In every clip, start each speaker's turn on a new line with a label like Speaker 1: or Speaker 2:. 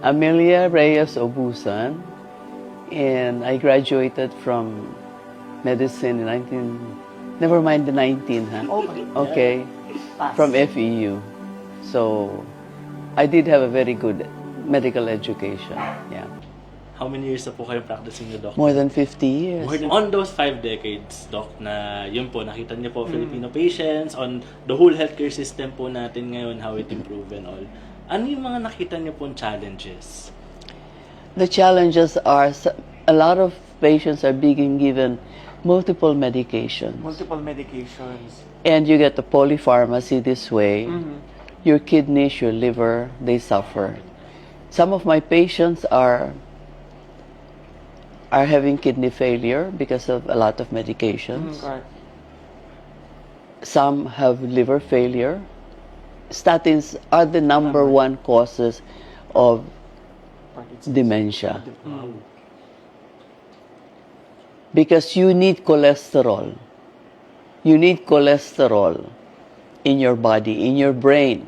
Speaker 1: Amelia Reyes Obusan, and I graduated from medicine in never mind the 19, huh? Okay,
Speaker 2: Pass.
Speaker 1: from FEU. So, I did have a very good medical education, yeah.
Speaker 3: How many years na po kayo practicing the Doc?
Speaker 1: More than 50 years.
Speaker 3: On those 5 decades, Doc, na yun po, nakita niyo po Filipino patients, on the whole healthcare system po natin ngayon, how it improved and all. Ano yung mga nakita niyo pong challenges?
Speaker 1: The challenges are a lot of patients are being given multiple medications.
Speaker 2: Multiple medications.
Speaker 1: And you get the polypharmacy this way. Your kidneys, your liver, they suffer. Some of my patients are having kidney failure because of a lot of medications.
Speaker 2: Correct.
Speaker 1: Some have liver failure. Statins are the number one causes of dementia. Because you need cholesterol. You need cholesterol in your body, in your brain.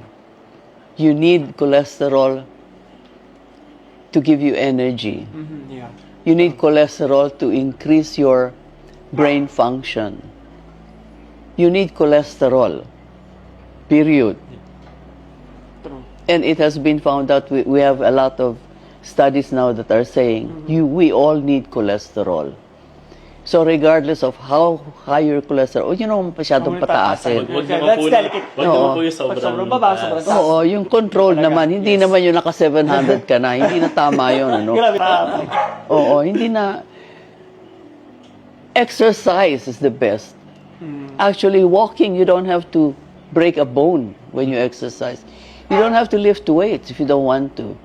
Speaker 1: You need cholesterol to give you energy.
Speaker 2: Yeah.
Speaker 1: You need cholesterol to increase your brain function. You need cholesterol, period.
Speaker 2: True.
Speaker 1: And it has been found out, we have a lot of studies now that are saying we all need cholesterol. So regardless of how high your cholesterol, you know, masyadong pataasin.
Speaker 3: Huwag
Speaker 2: Okay,
Speaker 3: naman
Speaker 2: that's
Speaker 3: po
Speaker 2: delicate.
Speaker 3: Huwag naman po yung
Speaker 2: Pag
Speaker 3: sobrang
Speaker 2: sobrang baba, sobrang taas.
Speaker 1: Oo, yung control naman, hindi
Speaker 2: Yes.
Speaker 1: naman yung naka 700 ka na, hindi na tama yun, ano?
Speaker 2: Grabe.
Speaker 1: Oo, hindi na. Exercise is the best. Actually, walking, you don't have to break a bone when you exercise. You don't have to lift weights if you don't want to.